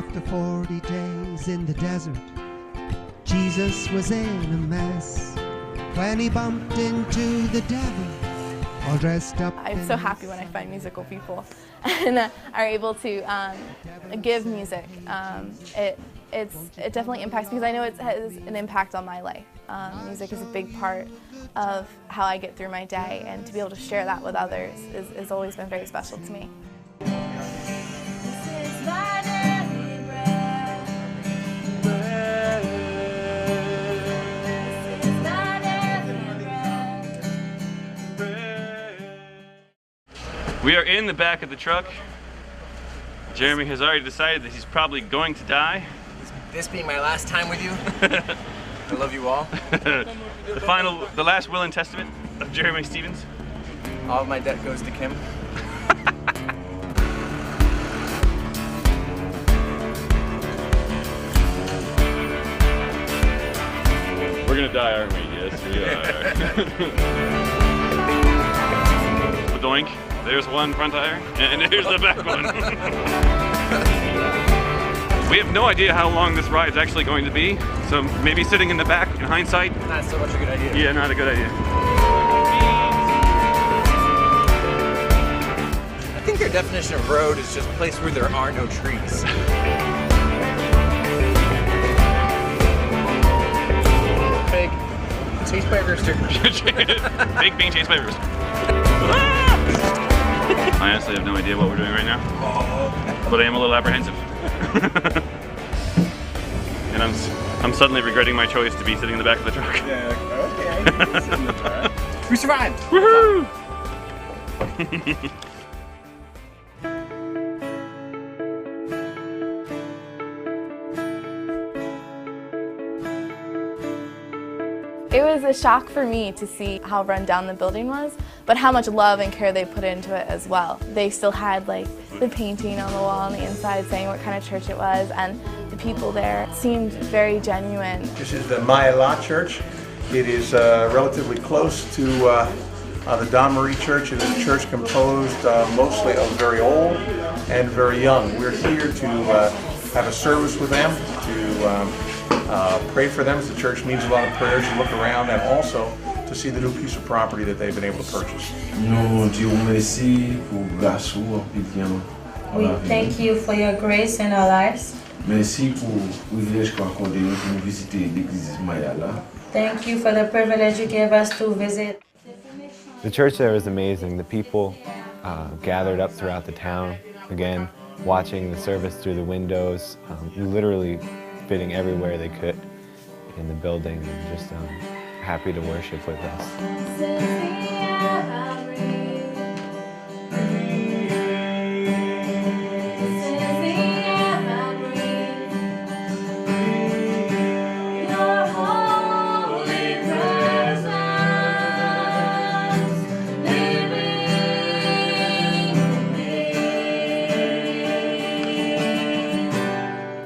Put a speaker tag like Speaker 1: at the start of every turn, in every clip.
Speaker 1: After 40 days in the desert, Jesus was in a mess when he bumped into the devil, all dressed up.
Speaker 2: I'm so happy when I find musical people and are able to give music. It definitely impacts, because I know it has an impact on my life. Music is a big part of how I get through my day, and to be able to share that with others has always been very special to me.
Speaker 3: We are in the back of the truck. Jeremy has already decided that he's probably going to die.
Speaker 4: This being my last time with you, I love you all.
Speaker 3: The last will and testament of Jeremy Stevens.
Speaker 4: All of my debt goes to Kim.
Speaker 3: We're gonna die, aren't we? Yes, we are. Doink. There's one front tire, and here's the back one. We have no idea how long this ride is actually going to be, so maybe sitting in the back, in hindsight.
Speaker 4: Not so much a good idea.
Speaker 3: Yeah, not a good idea.
Speaker 4: I think your definition of road is just a place where there are no trees. Big chased by a rooster.
Speaker 3: Big being chased by a rooster. I honestly have no idea what we're doing right now, but I am a little apprehensive. And I'm suddenly regretting my choice to be sitting in the back of the truck.
Speaker 4: Yeah, okay. We survived!
Speaker 3: Woohoo!
Speaker 2: It was a shock for me to see how run down the building was, but how much love and care they put into it as well. They still had like the painting on the wall on the inside saying what kind of church it was, and the people there seemed very genuine.
Speaker 5: This is the Damé Marie Church. It is relatively close to the Damé Marie Church. It is a church composed mostly of very old and very young. We're here to have a service with them, to pray for them as the church needs a lot of prayers, to look around, and also to see the new piece of property that they've been able to purchase.
Speaker 6: We thank you for your grace in our lives. Thank you for the privilege you gave us to visit.
Speaker 7: The church there was amazing. The people gathered up throughout the town, again, watching the service through the windows, literally fitting everywhere they could in the building, and just happy to worship with us.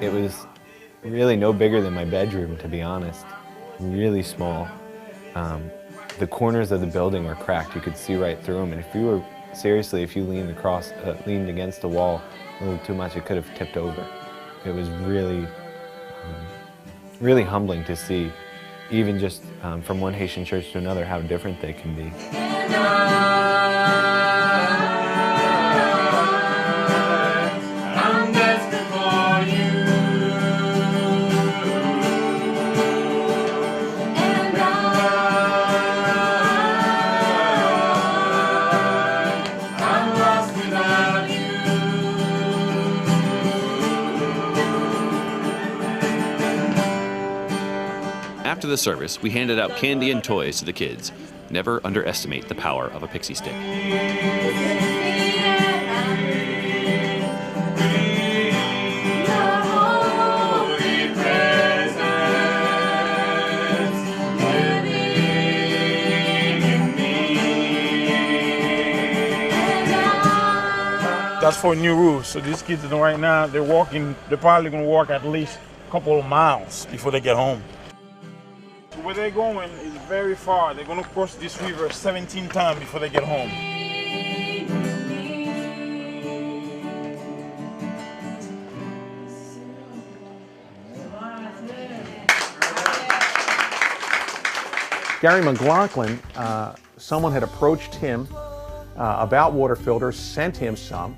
Speaker 7: It was really no bigger than my bedroom, to be honest. Really small. The corners of the building were cracked. You could see right through them, and if you leaned against the wall a little too much, it could have tipped over. It was really, really humbling to see, even just from one Haitian church to another, how different they can be.
Speaker 8: After the service, we handed out candy and toys to the kids. Never underestimate the power of a pixie stick.
Speaker 9: That's for new rules. So these kids right now, they're probably gonna walk at least a couple of miles before they get home. Where they're going is very far. They're gonna cross this river 17 times before they get home.
Speaker 10: Gary McLaughlin, someone had approached him about water filters, sent him some,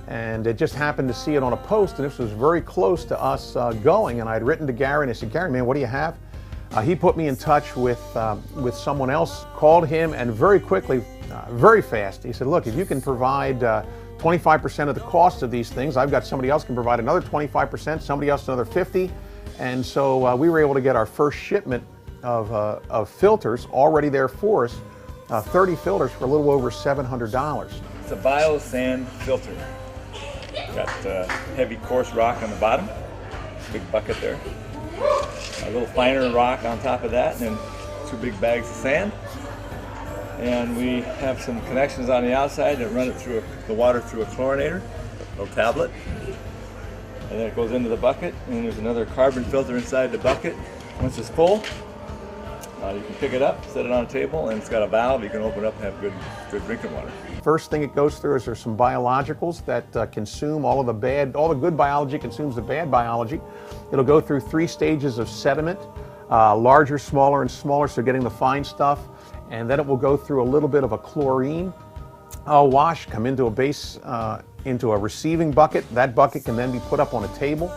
Speaker 10: and it just happened to see it on a post, and this was very close to us going, and I had written to Gary, and I said, Gary, man, what do you have? He put me in touch with someone else, called him, and very quickly, very fast, he said, look, if you can provide 25% of the cost of these things, I've got somebody else can provide another 25%, somebody else another 50%, and so we were able to get our first shipment of filters already there for us, 30 filters for a little over $700.
Speaker 11: It's a bio sand filter. Got heavy coarse rock on the bottom, big bucket there. A little finer rock on top of that, and then 2 big bags of sand. And we have some connections on the outside that run it through the water through a chlorinator, a little tablet. And then it goes into the bucket, and there's another carbon filter inside the bucket. Once it's full, you can pick it up, set it on a table, and it's got a valve. You can open it up and have good drinking water.
Speaker 10: First thing it goes through is there's some biologicals that consume all the good biology consumes the bad biology. It'll go through 3 stages of sediment, larger, smaller, and smaller, so getting the fine stuff. And then it will go through a little bit of a chlorine wash, come into a receiving bucket. That bucket can then be put up on a table.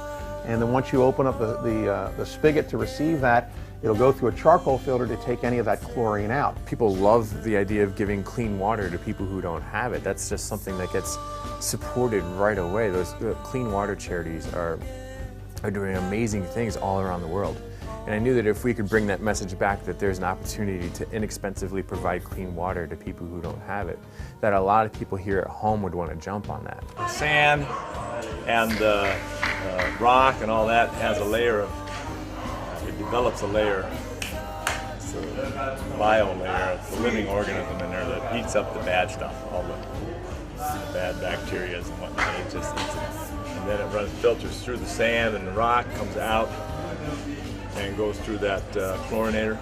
Speaker 10: And then once you open up the spigot to receive that, it'll go through a charcoal filter to take any of that chlorine out.
Speaker 7: People love the idea of giving clean water to people who don't have it. That's just something that gets supported right away. Those clean water charities are doing amazing things all around the world. And I knew that if we could bring that message back that there's an opportunity to inexpensively provide clean water to people who don't have it, that a lot of people here at home would want to jump on that.
Speaker 11: The sand and the rock and all that has a layer of, it develops a layer, it's a bio layer, it's a living organism in there that eats up the bad stuff, all the bad bacteria and whatnot, it just eats it. And then it filters through the sand and the rock, comes out, and goes through that chlorinator,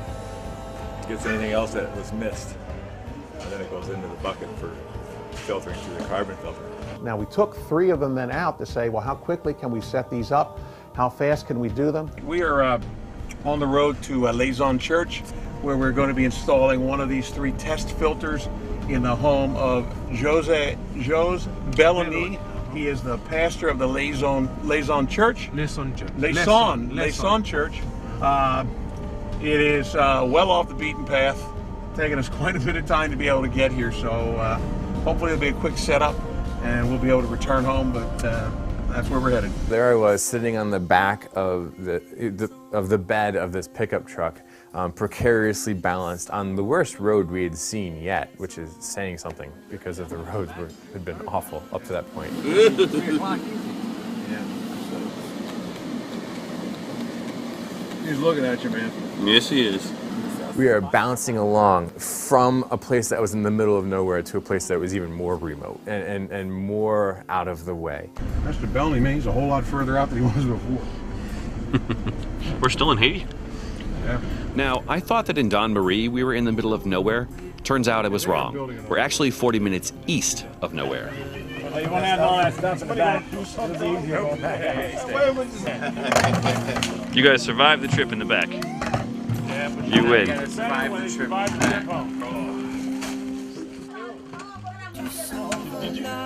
Speaker 11: gets anything else that was missed, and then it goes into the bucket for filtering through the carbon filter.
Speaker 10: Now we took 3 of them then out to say, well, how quickly can we set these up? How fast can we do them?
Speaker 5: We are on the road to Liaison Church, where we're going to be installing one of these 3 test filters in the home of Jose Bellamy. He is the pastor of the Liaison Church. Liaison Church. It is well off the beaten path, taking us quite a bit of time to be able to get here, so hopefully it'll be a quick setup and we'll be able to return home, but that's where we're headed.
Speaker 7: There I was sitting on the back of the bed of this pickup truck, precariously balanced on the worst road we had seen yet, which is saying something because of the roads had been awful up to that point.
Speaker 5: He's looking at you, man.
Speaker 3: Yes, he is.
Speaker 7: We are bouncing along from a place that was in the middle of nowhere to a place that was even more remote and more out of the way.
Speaker 5: Mr. Bellamy, man, he's a whole lot further out than he was before.
Speaker 3: We're still in Haiti?
Speaker 5: Yeah.
Speaker 8: Now, I thought that in Damé Marie we were in the middle of nowhere. Turns out I was wrong. We're actually 40 minutes east of nowhere.
Speaker 9: You want to have all that stuff in the back.
Speaker 3: You guys survived the trip in the back. You win.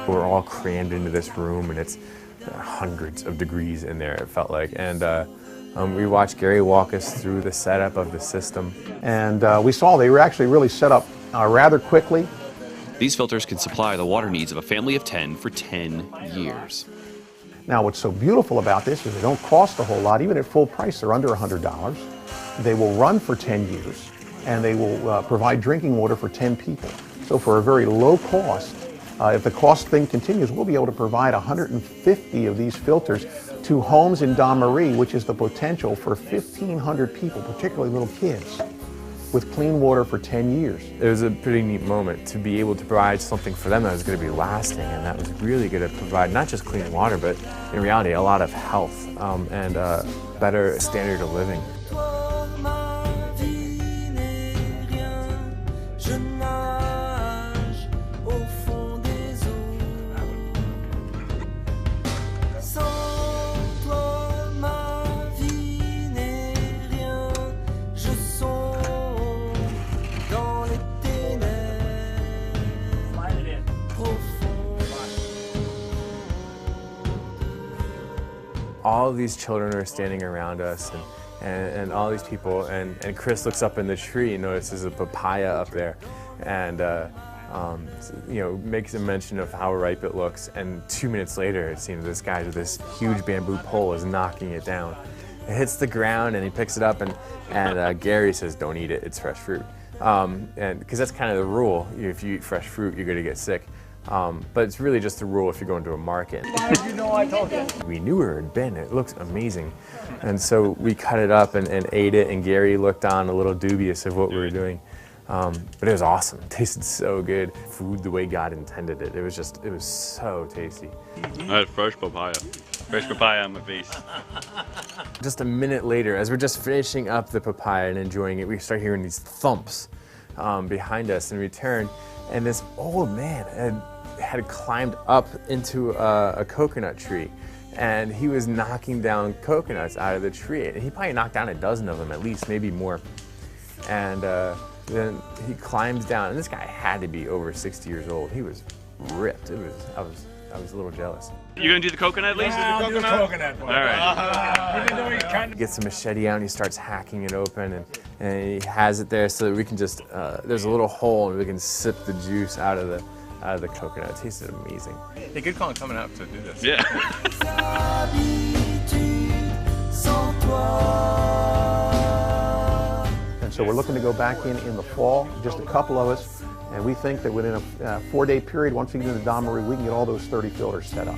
Speaker 7: We're all crammed into this room, and it's hundreds of degrees in there, it felt like. And we watched Gary walk us through the setup of the system.
Speaker 10: And we saw they were actually really set up rather quickly.
Speaker 8: These filters can supply the water needs of a family of 10 for 10 years.
Speaker 10: Now, what's so beautiful about this is they don't cost a whole lot. Even at full price, they're under $100. They will run for 10 years, and they will provide drinking water for 10 people. So for a very low cost, if the cost thing continues, we'll be able to provide 150 of these filters to homes in Damé Marie, which is the potential for 1,500 people, particularly little kids, with clean water for 10 years.
Speaker 7: It was a pretty neat moment to be able to provide something for them that was going to be lasting, and that was really going to provide not just clean water, but in reality a lot of health and a better standard of living. all of these children are standing around us, and all these people, and Chris looks up in the tree and notices a papaya up there, and makes a mention of how ripe it looks, and 2 minutes later it seems this guy with this huge bamboo pole is knocking it down. It hits the ground and he picks it up, and Gary says, "Don't eat it, it's fresh fruit." And because that's kind of the rule, if you eat fresh fruit you're going to get sick. But it's really just a rule if you're going to a market.
Speaker 11: How did you know I told you?
Speaker 7: We knew where it had been. It looks amazing. And so we cut it up and ate it, and Gary looked on a little dubious of what we were doing. But it was awesome. It tasted so good. Food the way God intended it. It was so tasty.
Speaker 3: I had fresh papaya. Fresh papaya on my face.
Speaker 7: Just a minute later, as we're just finishing up the papaya and enjoying it, we start hearing these thumps behind us, and we turn, and this old man had climbed up into a coconut tree, and he was knocking down coconuts out of the tree. And he probably knocked down a dozen of them at least, maybe more. And then he climbs down, and this guy had to be over 60 years old. He was ripped. I was a little jealous.
Speaker 3: You gonna do the coconut at least?
Speaker 11: Yeah, I'll do the coconut.
Speaker 3: All right.
Speaker 11: Even though he's kind of...
Speaker 7: He gets a machete out and he starts hacking it open, and he has it there so that we can just, there's a little hole and we can sip the juice out of the coconut. It tasted amazing.
Speaker 4: Hey, good call coming up to do this.
Speaker 3: Yeah.
Speaker 10: And so we're looking to go back in the fall, just a couple of us, and we think that within a 4-day period, once we get into Damé Marie, we can get all those 30 filters set up.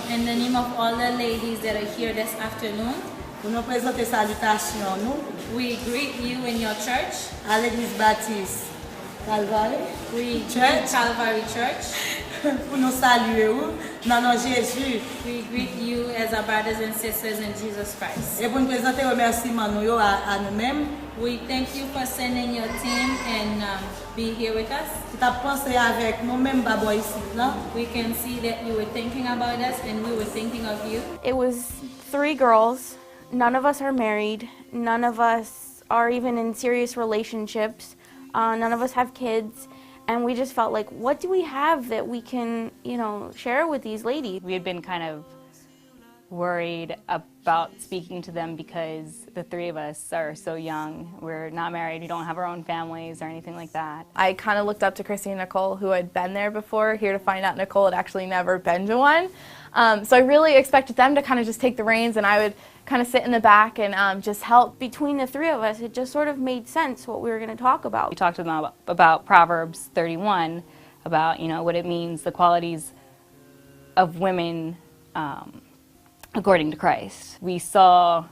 Speaker 6: In the name of all the ladies that are here this afternoon, we greet you in your church. We Calvary Church. We greet you as our brothers and sisters in Jesus Christ. We thank you for sending your team and be here with us. We can see that you were thinking about us and we were thinking of you.
Speaker 2: It was 3 girls. None of us are married. None of us are even in serious relationships. None of us have kids. And we just felt like, what do we have that we can, share with these ladies?
Speaker 12: We had been kind of worried about speaking to them because the 3 of us are so young. We're not married, we don't have our own families or anything like that.
Speaker 2: I kind of looked up to Chrissy and Nicole, who had been there before, here to find out Nicole had actually never been to one. So I really expected them to kind of just take the reins, and I would kind of sit in the back and just help. Between the 3 of us, it just sort of made sense what we were going to talk about.
Speaker 12: We talked to them about Proverbs 31, about what it means, the qualities of women according to Christ. We saw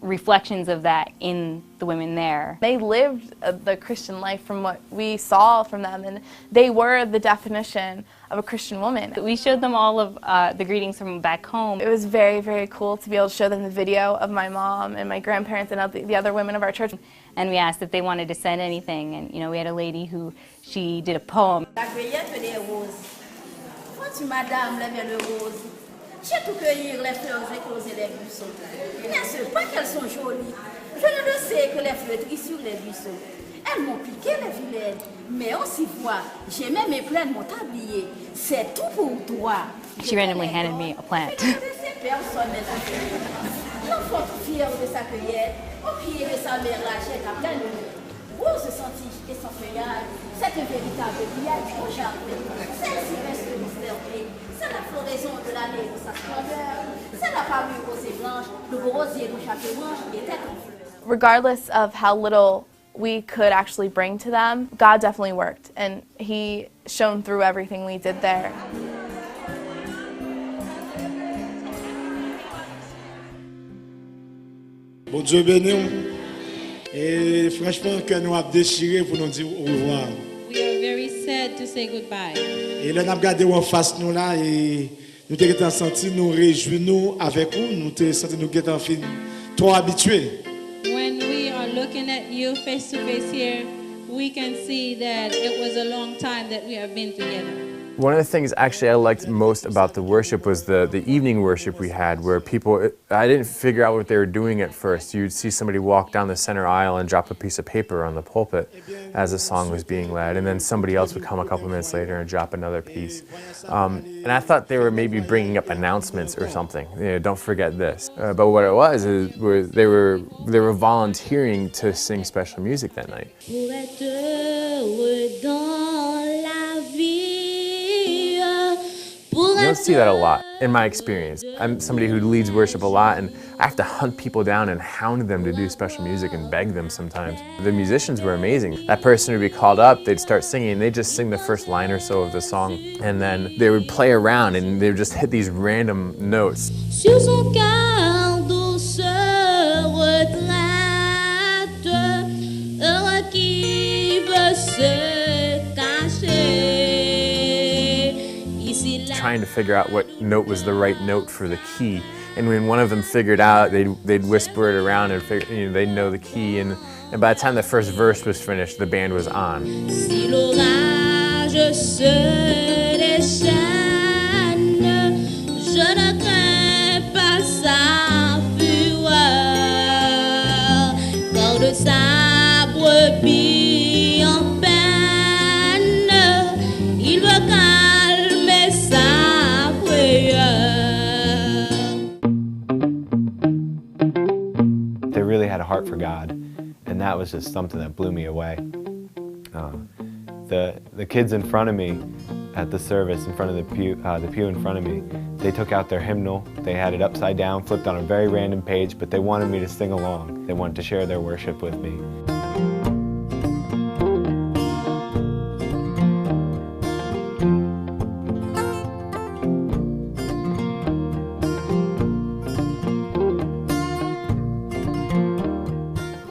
Speaker 12: reflections of that in the women there.
Speaker 2: They lived the Christian life from what we saw from them, and they were the definition of a Christian woman.
Speaker 12: We showed them all of the greetings from back home.
Speaker 2: It was very, very cool to be able to show them the video of my mom and my grandparents and the other women of our church.
Speaker 12: And we asked if they wanted to send anything, and we had a lady who, she did a poem.
Speaker 13: J'ai tout cueillir les fleurs éclosées des buissons. Bien sûr, pas qu'elles sont jolies. Je ne le sais que les fleurs sur les buissons. Elles m'ont piqué les vilaines, mais aussi voit, j'ai même mes plaines m'ont habillé. C'est tout pour toi.
Speaker 12: She randomly handed me a plant.
Speaker 13: L'enfant fier de sa cueillette, au pied de sa mère la chair à plein de rose sentit et son feuillage, c'est un véritable village au jardin. Celle-ci reste mystérieuse. C'est la floraison de l'année de sa splendeur. C'est la parure rose et blanche, le beau rosier dont chaque branche était en fleurs.
Speaker 2: Regardless of how little we could actually bring to them, God definitely worked, and He shone through everything we did there.
Speaker 14: Bon Dieu béni, et franchement que nous avons déchiré pour nous dire au revoir.
Speaker 6: We are very sad to say goodbye.
Speaker 14: Et là, nous avons regardé en face nous là et nous avons senti nous réjouir nous avec vous, nous avons senti nous avons fait trop habitués.
Speaker 6: When we are looking at you face to face here, we can see that it was a long time that we have been together.
Speaker 7: One of the things actually I liked most about the worship was the evening worship we had, where people, I didn't figure out what they were doing at first. You'd see somebody walk down the center aisle and drop a piece of paper on the pulpit as the song was being led, and then somebody else would come a couple minutes later and drop another piece. And I thought they were maybe bringing up announcements or something. You know, don't forget this. But what it was is they were volunteering to sing special music that night. You don't see that a lot, in my experience. I'm somebody who leads worship a lot, and I have to hunt people down and hound them to do special music and beg them sometimes. The musicians were amazing. That person would be called up, they'd start singing, and they'd just sing the first line or so of the song, and then they would play around, and they would just hit these random notes. Trying to figure out what note was the right note for the key, and when one of them figured out, they'd whisper it around and figure, you know, they'd know the key, and by the time the first verse was finished, the band was on. They really had a heart for God, and that was just something that blew me away. The kids in front of me at the service, in front of the pew in front of me, they took out their hymnal. They had it upside down, flipped on a very random page, but they wanted me to sing along. They wanted to share their worship with me.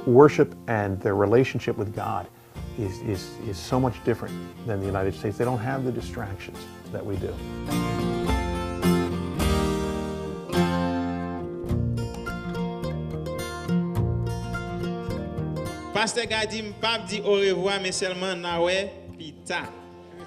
Speaker 10: Worship and their relationship with God is so much different than the United States. They don't have the distractions that we do.
Speaker 15: Pastor guy dit m'pa dit au revoir mais seulement nawe pita.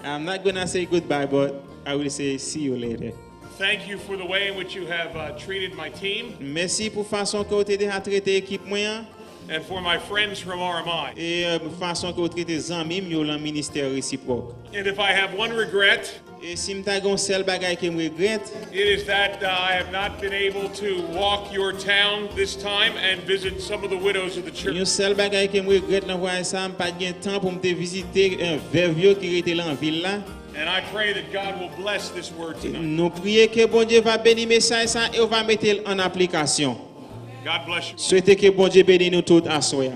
Speaker 15: I'm not gonna say goodbye, but I will say see you later.
Speaker 16: Thank you for the way in which you have treated my team.
Speaker 15: Merci pour façon que vous avez traité équipe moi.
Speaker 16: And for my friends from RMI.
Speaker 15: Et façon que vous traitez amis yo dans ministère réciproque.
Speaker 16: And if I have one regret,
Speaker 15: et si m'ta gon seul bagay que me regrette,
Speaker 16: it is that I have not been able to walk your town this time and visit some of the widows of the church.
Speaker 15: Yon seul bagay que me regrette dans voyage ça, m'pa gen temps pour me visiter un veuve vieux qui était là en ville là.
Speaker 16: And I pray that God will bless this word tonight.
Speaker 15: Nous prions que bon Dieu va bénir message ça et on va mettre en application.
Speaker 16: God bless you.
Speaker 15: Souhaitez que bon Dieu bénisse nous tous à soir.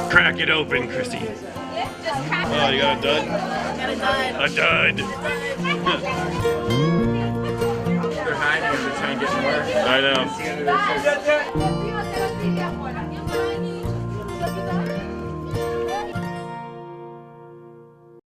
Speaker 16: Crack it open, Christy. Oh, you got a dud?
Speaker 2: Got a dud.
Speaker 16: A dud.
Speaker 4: They're hiding, they're trying to get more.
Speaker 16: I know.